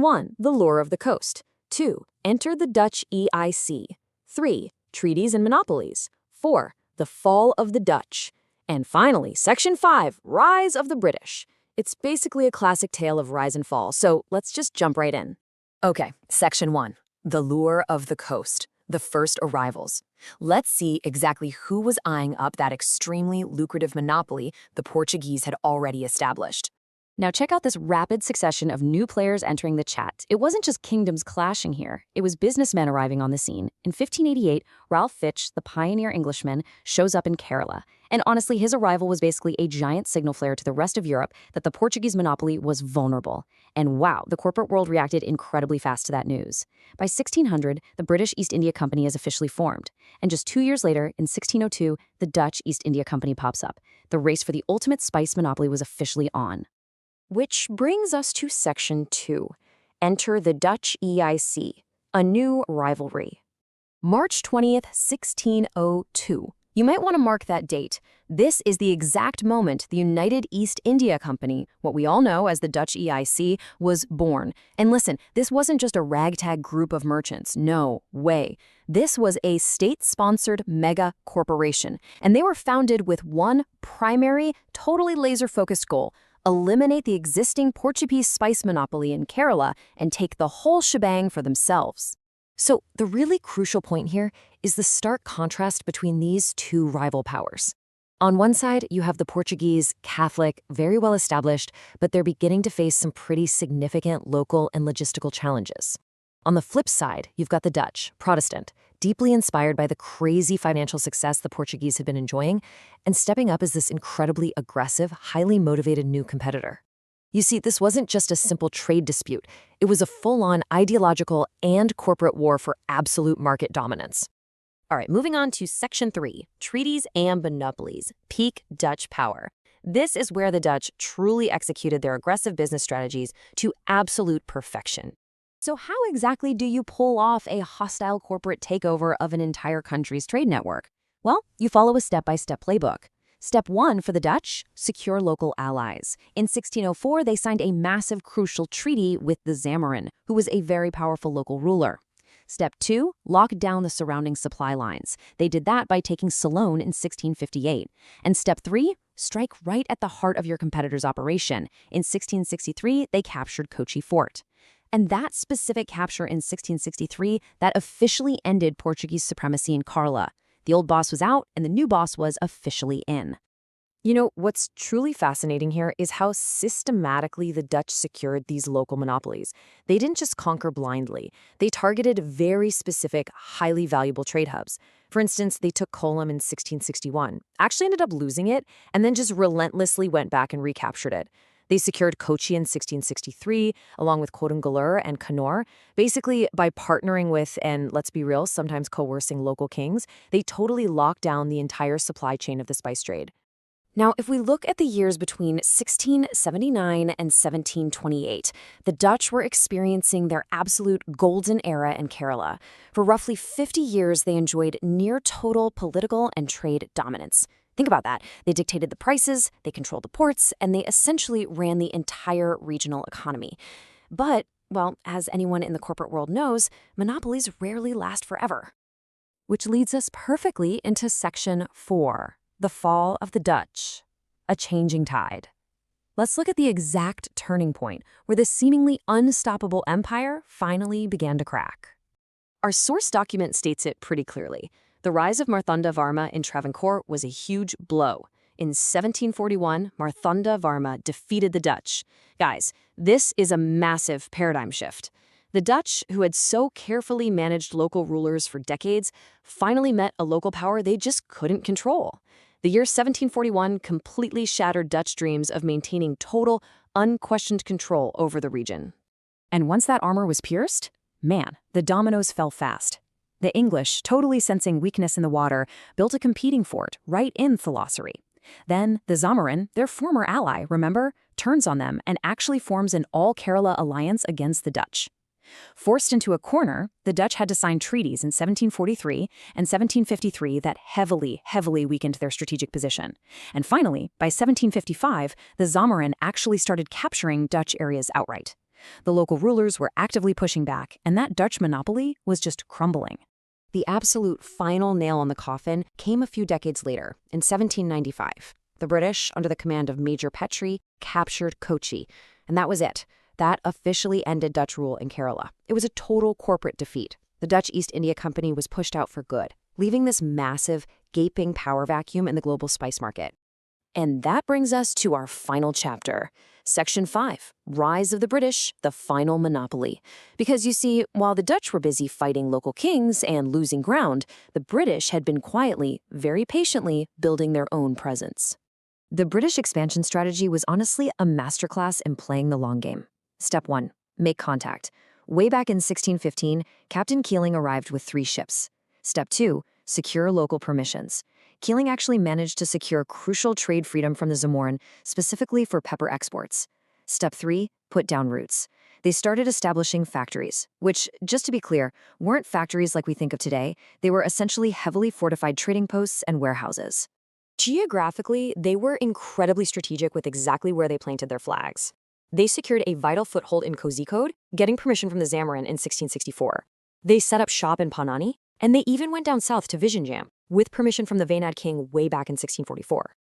1. The lure of the coast. 2. Enter the Dutch EIC. 3. Treaties and monopolies. 4. The fall of the Dutch. And finally, Section 5, Rise of the British. It's basically a classic tale of rise and fall, so let's just jump right in. Okay, Section 1, the lure of the coast, the first arrivals. Let's see exactly who was eyeing up that extremely lucrative monopoly the Portuguese had already established. Now check out this rapid succession of new players entering the chat. It wasn't just kingdoms clashing here. It was businessmen arriving on the scene. In 1588, Ralph Fitch, the pioneer Englishman, shows up in Kerala. And honestly, his arrival was basically a giant signal flare to the rest of Europe that the Portuguese monopoly was vulnerable. And wow, the corporate world reacted incredibly fast to that news. By 1600, the British East India Company is officially formed. And just 2 years later, in 1602, the Dutch East India Company pops up. The race for the ultimate spice monopoly was officially on. Which brings us to Section 2, Enter the Dutch EIC, a new rivalry. March 20th, 1602. You might want to mark that date. This is the exact moment the United East India Company, what we all know as the Dutch EIC, was born. And listen, this wasn't just a ragtag group of merchants. No way. This was a state-sponsored mega corporation, and they were founded with one primary, totally laser-focused goal: eliminate the existing Portuguese spice monopoly in Kerala and take the whole shebang for themselves. So the really crucial point here is the stark contrast between these two rival powers. On one side, you have the Portuguese, Catholic, very well established, but they're beginning to face some pretty significant local and logistical challenges. On the flip side, you've got the Dutch, Protestant, deeply inspired by the crazy financial success the Portuguese had been enjoying, and stepping up as this incredibly aggressive, highly motivated new competitor. You see, this wasn't just a simple trade dispute. It was a full-on ideological and corporate war for absolute market dominance. All right, moving on to Section 3, Treaties and Monopolies, Peak Dutch Power. This is where the Dutch truly executed their aggressive business strategies to absolute perfection. So how exactly do you pull off a hostile corporate takeover of an entire country's trade network? Well, you follow a step-by-step playbook. Step 1 for the Dutch, secure local allies. In 1604, they signed a massive crucial treaty with the Zamarin, who was a very powerful local ruler. Step 2, lock down the surrounding supply lines. They did that by taking Ceylon in 1658. And Step 3, strike right at the heart of your competitor's operation. In 1663, they captured Kochi Fort. And that specific capture in 1663, that officially ended Portuguese supremacy in Kerala. The old boss was out, and the new boss was officially in. You know, what's truly fascinating here is how systematically the Dutch secured these local monopolies. They didn't just conquer blindly. They targeted very specific, highly valuable trade hubs. For instance, they took Kollam in 1661, actually ended up losing it, and then just relentlessly went back and recaptured it. They secured Kochi in 1663, along with Kodungallur and Kannur. Basically, by partnering with, and let's be real, sometimes coercing local kings, they totally locked down the entire supply chain of the spice trade. Now, if we look at the years between 1679 and 1728, the Dutch were experiencing their absolute golden era in Kerala. For roughly 50 years, they enjoyed near-total political and trade dominance. Think about that. They dictated the prices, they controlled the ports, and they essentially ran the entire regional economy. But, well, as anyone in the corporate world knows, monopolies rarely last forever. Which leads us perfectly into Section 4, the fall of the Dutch, a changing tide. Let's look at the exact turning point where this seemingly unstoppable empire finally began to crack. Our source document states it pretty clearly. The rise of Marthanda Varma in Travancore was a huge blow. In 1741, Marthanda Varma defeated the Dutch. Guys, this is a massive paradigm shift. The Dutch, who had so carefully managed local rulers for decades, finally met a local power they just couldn't control. The year 1741 completely shattered Dutch dreams of maintaining total, unquestioned control over the region. And once that armor was pierced, man, the dominoes fell fast. The English, totally sensing weakness in the water, built a competing fort right in Thalassery. Then the Zamarin, their former ally, remember, turns on them and actually forms an all-Kerala alliance against the Dutch. Forced into a corner, the Dutch had to sign treaties in 1743 and 1753 that heavily weakened their strategic position. And finally, by 1755, the Zamarin actually started capturing Dutch areas outright. The local rulers were actively pushing back, and that Dutch monopoly was just crumbling. The absolute final nail in the coffin came a few decades later, in 1795. The British, under the command of Major Petre, captured Kochi, and that was it. That officially ended Dutch rule in Kerala. It was a total corporate defeat. The Dutch East India Company was pushed out for good, leaving this massive, gaping power vacuum in the global spice market. And that brings us to our final chapter. Section 5, Rise of the British, the Final Monopoly. Because you see, while the Dutch were busy fighting local kings and losing ground, the British had been quietly, very patiently, building their own presence. The British expansion strategy was honestly a masterclass in playing the long game. Step 1, make contact. Way back in 1615, Captain Keeling arrived with 3 ships. Step 2, secure local permissions. Keeling actually managed to secure crucial trade freedom from the Zamorin, specifically for pepper exports. Step 3, put down roots. They started establishing factories, which, just to be clear, weren't factories like we think of today. They were essentially heavily fortified trading posts and warehouses. Geographically, they were incredibly strategic with exactly where they planted their flags. They secured a vital foothold in Kozhikode, getting permission from the Zamorin in 1664. They set up shop in Panani, and they even went down south to Vizianjam, with permission from the Vaynad king way back in 1644.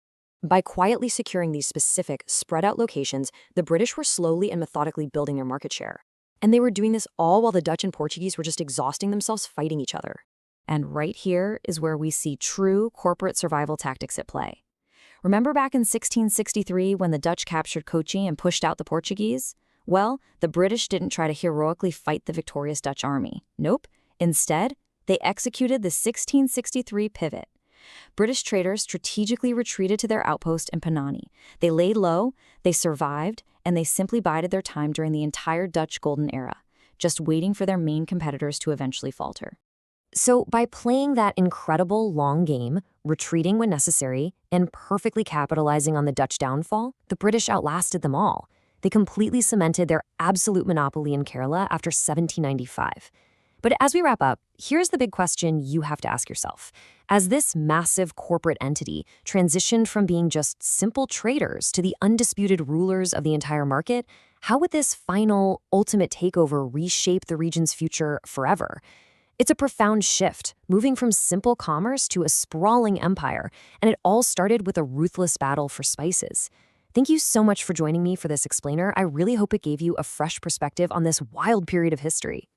By quietly securing these specific, spread-out locations, the British were slowly and methodically building their market share. And they were doing this all while the Dutch and Portuguese were just exhausting themselves fighting each other. And right here is where we see true corporate survival tactics at play. Remember back in 1663 when the Dutch captured Kochi and pushed out the Portuguese? Well, the British didn't try to heroically fight the victorious Dutch army. Nope. Instead, they executed the 1663 pivot. British traders strategically retreated to their outpost in Panani. They laid low, they survived, and they simply bided their time during the entire Dutch Golden Era, just waiting for their main competitors to eventually falter. So by playing that incredible long game, retreating when necessary, and perfectly capitalizing on the Dutch downfall, the British outlasted them all. They completely cemented their absolute monopoly in Kerala after 1795. But as we wrap up, here's the big question you have to ask yourself. As this massive corporate entity transitioned from being just simple traders to the undisputed rulers of the entire market, how would this final, ultimate takeover reshape the region's future forever? It's a profound shift, moving from simple commerce to a sprawling empire, and it all started with a ruthless battle for spices. Thank you so much for joining me for this explainer. I really hope it gave you a fresh perspective on this wild period of history.